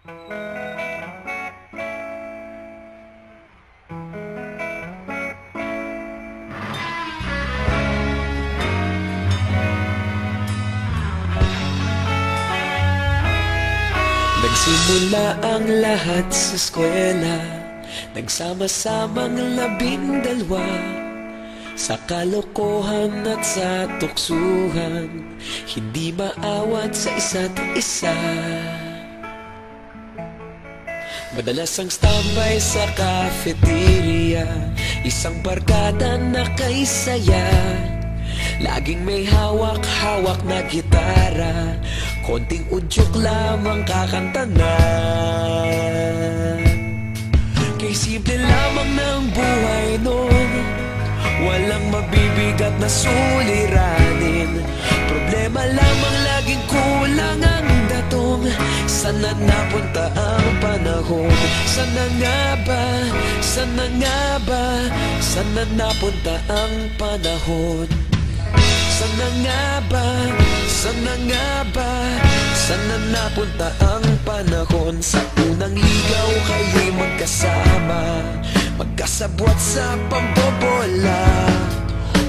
Nagsimula ang lahat sa eskwela, nagsama-samang 12 sa kalokohan at sa tuksuhan, hindi maawat sa isa't isa. Madalas ang standby sa cafeteria, isang barkada na kay saya. Laging may hawak-hawak na gitara, konting udyok lamang kakanta na. Kay simple lamang ng buhay nun, walang mabibigat na suliranin. Problema lamang laging kulang ang datong. Sana napunta ang panahon? Sana nga ba? Sana nga ba? Sana napunta ang panahon? Sana nga ba? Sana nga ba? Sana napunta ang panahon? Sa unang ligaw kayo'y magkasama, magkasabwat sa pambobola.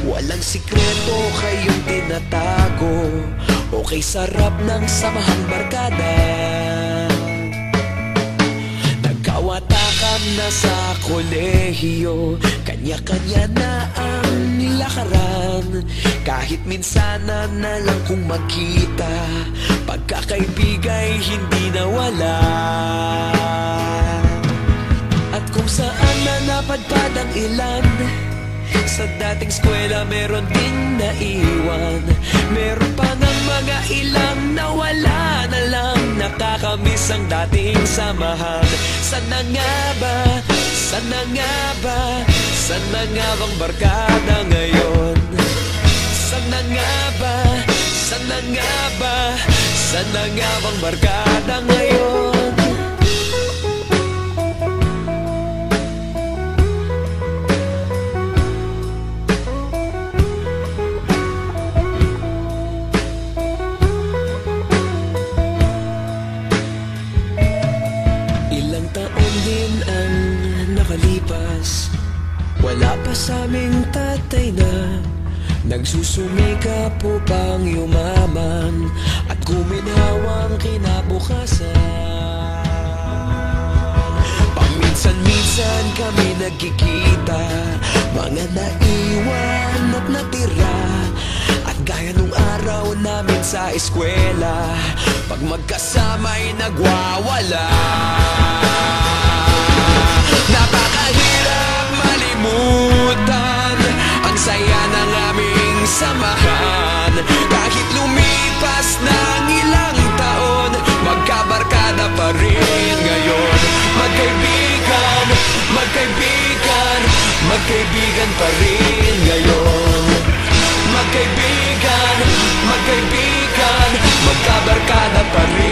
Walang sikreto kayong tinatago, okay sarap ng samahang barkada. Nagkawatakan na sa kolehiyo, kanya-kanya na ang nilakaran. Kahit minsan na lang kung magkita, pagkakaibigay hindi nawala. At kung saan na napadpad ang ilan, sa dating eskwela meron din naiwan. Meron pa ng mga ilang nawala na lang, nakakamiss ang dating samahan. Sana nga ba? Sana nga ba? Sana nga bang barkada ngayon? Sana nga ba? Sana nga ba? Sana nga bang barkada ngayon? Ilang taon din ang nakalipas, wala pa sa aming tatay na nagsusumikap upang yumaman at guminhawang kinabukasan. Paminsan-minsan kami nagkikita, mga naiwan at natira. At gaya nung araw namin sa eskwela, pag magkasama'y nagwawala. Napakahirap malimutan ang saya ng aming samahan. Kahit lumipas ng ilang taon, magkabarkada pa rin ngayon. Magkaibigan, magkaibigan, magkaibigan pa rin ngayon. Magkaibigan, magkaibigan, magkabarkada pa rin.